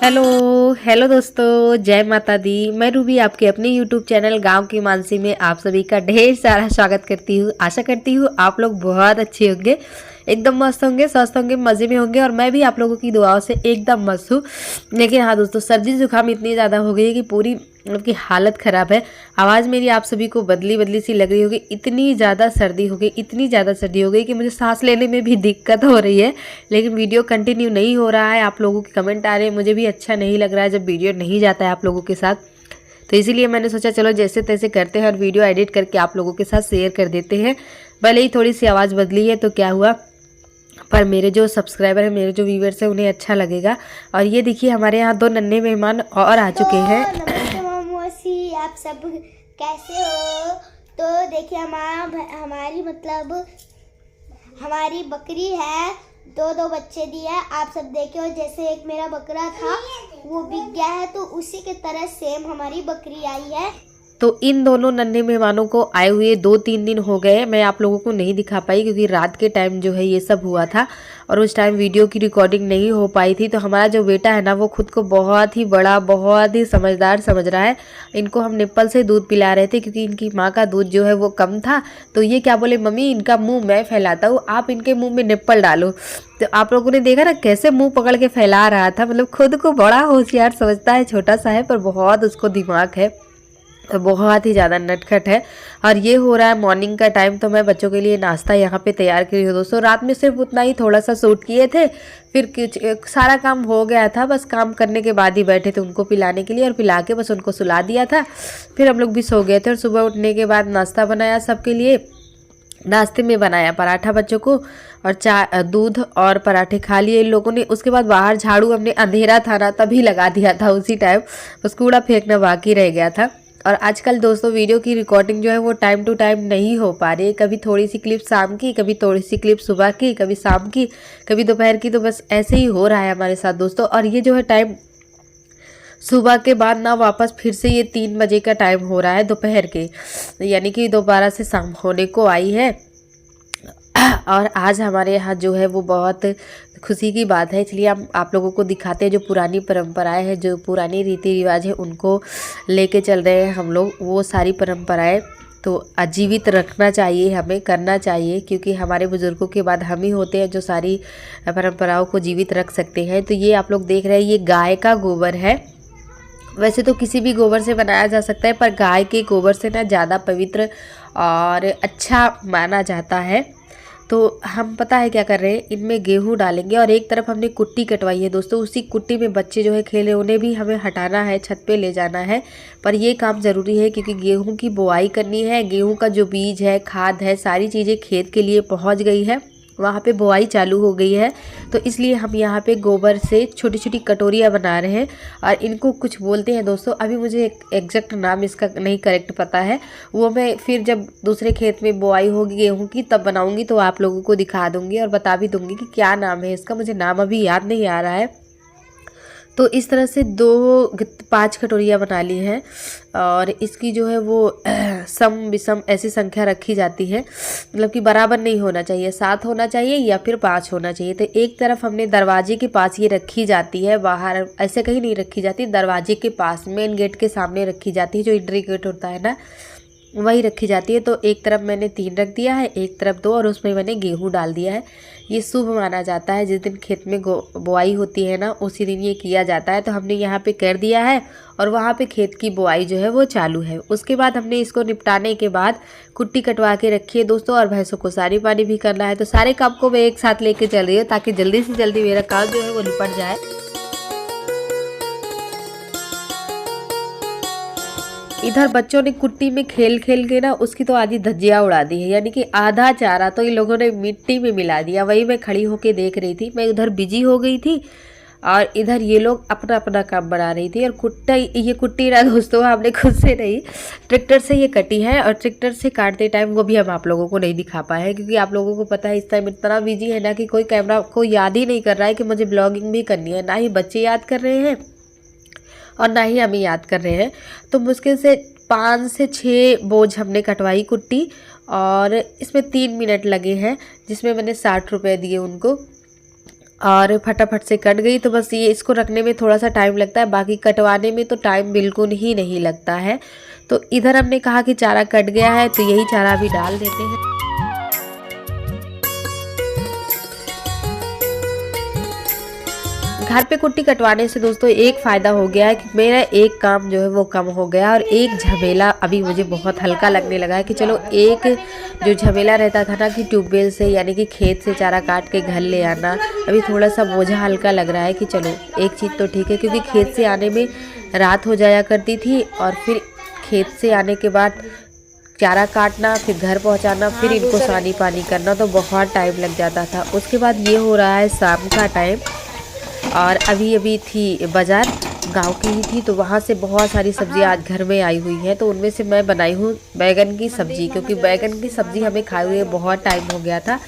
Hello hello दोस्तों, जय माता दी। मैं रूबी आपके अपने यूट्यूब चैनल गांव की मानसी में आप सभी का ढेर सारा स्वागत करती हूँ। आशा करती हूँ आप लोग बहुत अच्छे होंगे, एकदम मस्त होंगे, स्वस्थ होंगे, मज़े में होंगे और मैं भी आप लोगों की दुआओं से एकदम मस्त हूँ। लेकिन हाँ दोस्तों, सर्दी जुकाम इतनी ज़्यादा हो गई है कि पूरी मतलब की हालत ख़राब है। आवाज़ मेरी आप सभी को बदली बदली सी लग रही होगी। इतनी ज़्यादा सर्दी हो गई, इतनी ज़्यादा सर्दी हो गई कि मुझे सांस लेने में भी दिक्कत हो रही है। लेकिन वीडियो कंटिन्यू नहीं हो रहा है, आप लोगों के कमेंट आ रहे हैं, मुझे भी अच्छा नहीं लग रहा है जब वीडियो नहीं जाता है आप लोगों के साथ। तो इसीलिए मैंने सोचा चलो जैसे तैसे करते हैं और वीडियो एडिट करके आप लोगों के साथ शेयर कर देते हैं। भले ही थोड़ी सी आवाज़ बदली है तो क्या हुआ, पर मेरे जो सब्सक्राइबर हैं, मेरे जो व्यूवर्स हैं, उन्हें अच्छा लगेगा। और ये देखिए हमारे यहाँ 2 नन्हे मेहमान और आ चुके हैं। नमस्ते मौसी, आप सब कैसे हो? तो देखिए हमारी बकरी है, दो बच्चे दिए हैं। आप सब देखिए, और जैसे एक मेरा बकरा था वो बिक गया है, तो उसी के तरह सेम हमारी बकरी आई है। तो इन दोनों नन्हे मेहमानों को आए हुए 2-3 दिन हो गए। मैं आप लोगों को नहीं दिखा पाई क्योंकि रात के टाइम जो है ये सब हुआ था और उस टाइम वीडियो की रिकॉर्डिंग नहीं हो पाई थी। तो हमारा जो बेटा है ना, वो खुद को बहुत ही बड़ा, बहुत ही समझदार समझ रहा है। इनको हम निप्पल से दूध पिला रहे थे क्योंकि इनकी माँ का दूध जो है वो कम था। तो ये क्या बोले, मम्मी इनका मुँह मैं फैलाता हूँ, आप इनके मुँह में निप्पल डालो। तो आप लोगों ने देखा ना कैसे मुँह पकड़ के फैला रहा था। मतलब खुद को बड़ा होशियार समझता है, छोटा सा है पर बहुत उसको दिमाग है, बहुत ही ज़्यादा नटखट है। और ये हो रहा है मॉर्निंग का टाइम, तो मैं बच्चों के लिए नाश्ता यहाँ पे तैयार करी हूँ दोस्तों। रात में सिर्फ उतना ही थोड़ा सा शूट किए थे, फिर कुछ सारा काम हो गया था। बस काम करने के बाद ही बैठे थे उनको पिलाने के लिए और पिला के बस उनको सुला दिया था। फिर हम लोग भी सो गए थे और सुबह उठने के बाद नाश्ता बनाया सबके लिए। नाश्ते में बनाया पराठा बच्चों को और दूध और पराठे खा लिए इन लोगों ने। उसके बाद बाहर झाड़ू, हमने अंधेरा था ना तभी लगा दिया था उसी टाइम, बस कूड़ा फेंकना बाकी रह गया था। और आजकल दोस्तों वीडियो की रिकॉर्डिंग जो है वो टाइम टू टाइम नहीं हो पा रही है। कभी थोड़ी सी क्लिप शाम की, कभी थोड़ी सी क्लिप सुबह की, कभी शाम की, कभी दोपहर की। तो बस ऐसे ही हो रहा है हमारे साथ दोस्तों। और ये जो है टाइम सुबह के बाद ना वापस फिर से ये 3 बजे का टाइम हो रहा है दोपहर के, यानी कि दोबारा से शाम होने को आई है। और आज हमारे यहाँ जो है वो बहुत खुशी की बात है, इसलिए हम आप लोगों को दिखाते हैं जो पुरानी परंपराएं हैं, जो पुरानी रीति रिवाज है, उनको लेके चल रहे हैं हम लोग। वो सारी परंपराएं तो आजीवित रखना चाहिए, हमें करना चाहिए, क्योंकि हमारे बुजुर्गों के बाद हम ही होते हैं जो सारी परंपराओं को जीवित रख सकते हैं। तो ये आप लोग देख रहे हैं, ये गाय का गोबर है। वैसे तो किसी भी गोबर से बनाया जा सकता है, पर गाय के गोबर से ना ज़्यादा पवित्र और अच्छा माना जाता है। तो हम पता है क्या कर रहे हैं, इनमें गेहूं डालेंगे और एक तरफ हमने कुट्टी कटवाई है दोस्तों। उसी कुट्टी में बच्चे जो है खेले, उन्हें भी हमें हटाना है, छत पे ले जाना है। पर ये काम ज़रूरी है क्योंकि गेहूं की बुआई करनी है। गेहूं का जो बीज है, खाद है, सारी चीज़ें खेत के लिए पहुंच गई है, वहाँ पे बुआई चालू हो गई है। तो इसलिए हम यहाँ पे गोबर से छोटी छोटी कटोरियाँ बना रहे हैं और इनको कुछ बोलते हैं दोस्तों, अभी मुझे एग्जैक्ट नाम इसका नहीं करेक्ट पता है। वो मैं फिर जब दूसरे खेत में बुआई होगी गेहूँ की तब बनाऊँगी तो आप लोगों को दिखा दूँगी और बता भी दूँगी कि क्या नाम है इसका। मुझे नाम अभी याद नहीं आ रहा है। तो इस तरह से 5 कटोरियाँ बना ली हैं और इसकी जो है वो सम विषम ऐसी संख्या रखी जाती है, मतलब कि बराबर नहीं होना चाहिए, 7 होना चाहिए या फिर 5 होना चाहिए। तो एक तरफ हमने दरवाजे के पास ये रखी जाती है, बाहर ऐसे कहीं नहीं रखी जाती, दरवाजे के पास मेन गेट के सामने रखी जाती है, जो एंट्री गेट होता है ना वही रखी जाती है। तो एक तरफ मैंने 3 रख दिया है, एक तरफ 2 और उसमें मैंने गेहूं डाल दिया है। ये शुभ माना जाता है, जिस दिन खेत में बुआई होती है ना उसी दिन ये किया जाता है। तो हमने यहाँ पे कर दिया है और वहाँ पे खेत की बुआई जो है वो चालू है। उसके बाद हमने इसको निपटाने के बाद कुट्टी कटवा के रखी है दोस्तों और भैंसों को सारी पानी भी करना है। तो सारे काम को मैं एक साथ लेके चल रही हूँ ताकि जल्दी से जल्दी मेरा काम जो है वो निपट जाए। इधर बच्चों ने कुट्टी में खेल खेल के ना उसकी तो आधी धज्जियाँ उड़ा दी है, यानी कि आधा चारा तो इन लोगों ने मिट्टी में मिला दिया। वही मैं खड़ी होके देख रही थी, मैं उधर बिजी हो गई थी और इधर ये लोग अपना अपना काम बना रही थी। और ये कुट्टी ना दोस्तों हमने खुद से नहीं, ट्रैक्टर से ये कटी है और ट्रैक्टर से काटते टाइम वो भी हम आप लोगों को नहीं दिखा पाए हैं क्योंकि आप लोगों को पता है इस टाइम इतना बिजी है ना कि कोई कैमरा को याद ही नहीं कर रहा है कि मुझे ब्लॉगिंग भी करनी है। ना ही बच्चे याद कर रहे हैं और ना ही हमें याद कर रहे हैं। तो मुश्किल से 5 से 6 बोझ हमने कटवाई कुट्टी और इसमें 3 मिनट लगे हैं, जिसमें मैंने 60 रुपये दिए उनको। और फटाफट से कट गई। तो बस ये इसको रखने में थोड़ा सा टाइम लगता है, बाकी कटवाने में तो टाइम बिल्कुल ही नहीं लगता है। तो इधर हमने कहा कि चारा कट गया है तो यही चारा अभी डाल देते हैं। घर पे कुट्टी कटवाने से दोस्तों एक फ़ायदा हो गया है कि मेरा एक काम जो है वो कम हो गया, और एक झमेला अभी मुझे बहुत हल्का लगने लगा है कि चलो एक जो झमेला रहता था ना कि ट्यूबवेल से यानी कि खेत से चारा काट के घर ले आना, अभी थोड़ा सा बोझा हल्का लग रहा है कि चलो एक चीज़ तो ठीक है, क्योंकि खेत से आने में रात हो जाया करती थी और फिर खेत से आने के बाद चारा काटना, फिर घर पहुंचाना, फिर इनको सानी पानी करना, तो बहुत टाइम लग जाता था। उसके बाद ये हो रहा है शाम का टाइम, और अभी थी बाज़ार, गांव की ही थी, तो वहाँ से बहुत सारी सब्ज़ियाँ आज घर में आई हुई हैं। तो उनमें से मैं बनाई हूँ बैगन की सब्ज़ी, क्योंकि बैगन की सब्ज़ी हमें खाए हुए बहुत टाइम हो गया था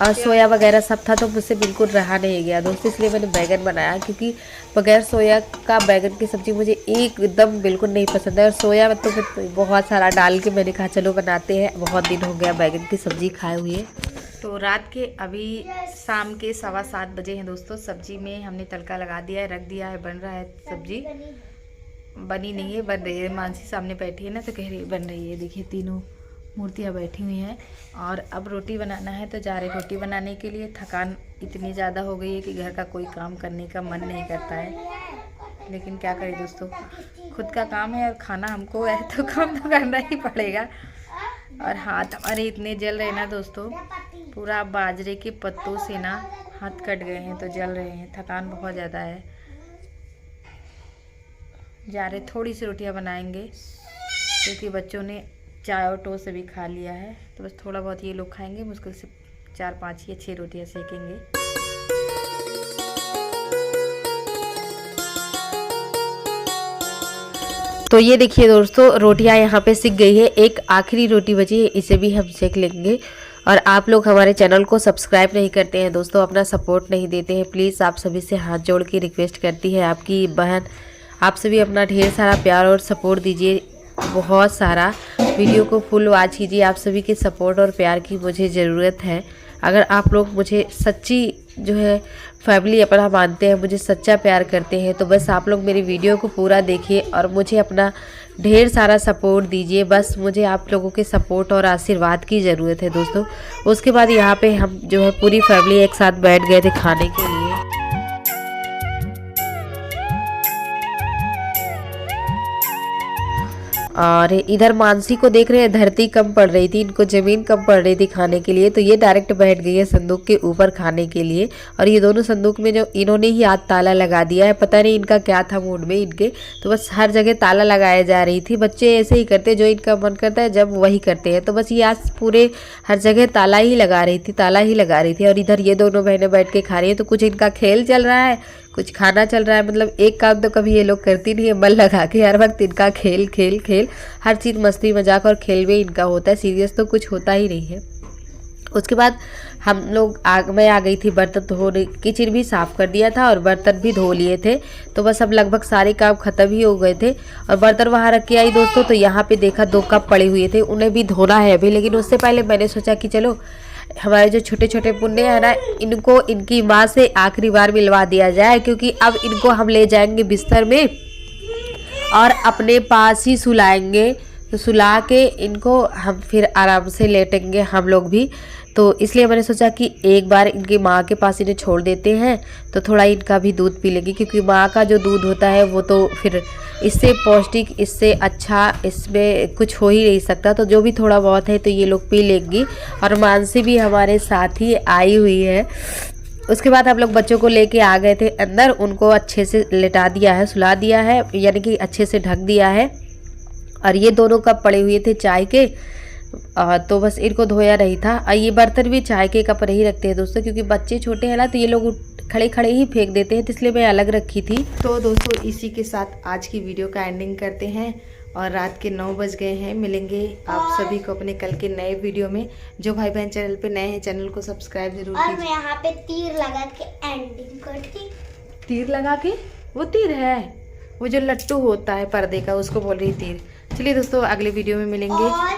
और सोया वगैरह सब था, तो मुझसे बिल्कुल रहा नहीं गया दोस्तों, इसलिए मैंने बैगन बनाया। क्योंकि बगैर सोया का बैगन की सब्ज़ी मुझे एकदम बिल्कुल नहीं पसंद है, और सोया तो फिर बहुत सारा डाल के मैंने कहा चलो बनाते हैं, बहुत दिन हो गया बैगन की सब्ज़ी खाए हुए। तो रात के अभी शाम के 7:15 बजे हैं दोस्तों। सब्जी में हमने तड़का लगा दिया है, रख दिया है, बन रहा है। सब्जी बनी नहीं है, बन रही है। मानसी सामने बैठी है ना तो कह रही बन रही है। देखिए तीनों मूर्तियाँ बैठी हुई हैं, और अब रोटी बनाना है तो जा रहे रोटी बनाने के लिए। थकान इतनी ज़्यादा हो गई है कि घर का कोई काम करने का मन नहीं करता है, लेकिन क्या करें दोस्तों, खुद का काम है और खाना हमको है तो काम तो करना ही पड़ेगा। और हाथ हमारे इतने जल रहे ना दोस्तों, पूरा बाजरे के पत्तों से ना हाथ कट गए हैं, तो जल रहे हैं। थकान बहुत ज़्यादा है। जा रहे थोड़ी सी रोटियां बनाएंगे, क्योंकि बच्चों ने चाय और टोस्ट से भी खा लिया है, तो बस थोड़ा बहुत ये लोग खाएंगे। मुश्किल से 4-5 या 6 रोटियां सेकेंगे। तो ये देखिए दोस्तों, रोटियां यहाँ पे सिक गई है। एक आखिरी रोटी बची है, इसे भी हम सेक लेंगे। और आप लोग हमारे चैनल को सब्सक्राइब नहीं करते हैं दोस्तों, अपना सपोर्ट नहीं देते हैं, प्लीज़ आप सभी से हाथ जोड़ के रिक्वेस्ट करती है आपकी बहन, आप सभी अपना ढेर सारा प्यार और सपोर्ट दीजिए, बहुत सारा। वीडियो को फुल वॉच कीजिए, आप सभी के सपोर्ट और प्यार की मुझे ज़रूरत है। अगर आप लोग मुझे सच्ची जो है फैमिली अपना मानते हैं, मुझे सच्चा प्यार करते हैं, तो बस आप लोग मेरी वीडियो को पूरा देखिए और मुझे अपना ढेर सारा सपोर्ट दीजिए। बस मुझे आप लोगों के सपोर्ट और आशीर्वाद की ज़रूरत है दोस्तों। उसके बाद यहाँ पे हम जो है पूरी फैमिली एक साथ बैठ गए थे खाने के लिए। और इधर मानसी को देख रहे हैं, धरती कम पड़ रही थी, इनको ज़मीन कम पड़ रही थी खाने के लिए, तो ये डायरेक्ट बैठ गई है संदूक के ऊपर खाने के लिए। और ये दोनों संदूक में जो इन्होंने ही आज ताला लगा दिया है, पता नहीं इनका क्या था मूड में इनके, तो बस हर जगह ताला लगाया जा रही थी। बच्चे ऐसे ही करते, जो इनका मन करता है जब वही करते हैं, तो बस ये आज पूरे हर जगह ताला ही लगा रही थी, ताला ही लगा रही थी। और इधर ये दोनों बहनें बैठ के खा रही है, तो कुछ इनका खेल चल रहा है, कुछ खाना चल रहा है। मतलब एक काम तो कभी ये लोग करती नहीं है, मन लगा के हर वक्त इनका खेल खेल खेल, हर चीज़ मस्ती मजाक और खेल में इनका होता है, सीरियस तो कुछ होता ही नहीं है। उसके बाद हम लोग मैं आ गई थी बर्तन धोने, किचन भी साफ़ कर दिया था और बर्तन भी धो लिए थे, तो बस अब लगभग सारे काम ख़त्म ही हो गए थे। और बर्तन वहाँ रख के आई दोस्तों, तो यहाँ पे देखा 2 कप पड़े हुए थे, उन्हें भी धोना है अभी। लेकिन उससे पहले मैंने सोचा कि चलो हमारे जो छोटे छोटे पुण्य है ना, इनको इनकी माँ से आखिरी बार मिलवा दिया जाए, क्योंकि अब इनको हम ले जाएंगे बिस्तर में और अपने पास ही सुलाएंगे। तो सुला के इनको हम फिर आराम से लेटेंगे हम लोग भी। तो इसलिए मैंने सोचा कि एक बार इनकी माँ के पास इन्हें छोड़ देते हैं, तो थोड़ा इनका भी दूध पी लेंगे, क्योंकि माँ का जो दूध होता है वो तो फिर इससे पौष्टिक, इससे अच्छा इसमें कुछ हो ही नहीं सकता। तो जो भी थोड़ा बहुत है तो ये लोग पी लेंगी। और मानसी भी हमारे साथ ही आई हुई है। उसके बाद हम लोग बच्चों को लेके आ गए थे अंदर, उनको अच्छे से लेटा दिया है, सुला दिया है, यानी कि अच्छे से ढक दिया है। और ये दोनों कप पड़े हुए थे चाय के, तो बस इनको धोया नहीं था। और ये बर्तन भी चाय के कप नहीं रखते हैं दोस्तों, क्योंकि बच्चे छोटे हैं ना, तो ये लोग खड़े खड़े ही फेंक देते हैं, तो इसलिए मैं अलग रखी थी। तो दोस्तों इसी के साथ आज की वीडियो का एंडिंग करते हैं, और रात के 9 बज गए हैं। मिलेंगे आप सभी को अपने कल के नए वीडियो में। जो भाई बहन चैनल पे नए हैं, चैनल को सब्सक्राइब जरूर कीजिए। और मैं यहाँ पे तीर लगा के एंडिंग करती। तीर लगा के? वो तीर है, वो जो लट्टू होता है पर्दे का, उसको बोल रही तीर। चलिए दोस्तों, अगले वीडियो में मिलेंगे। और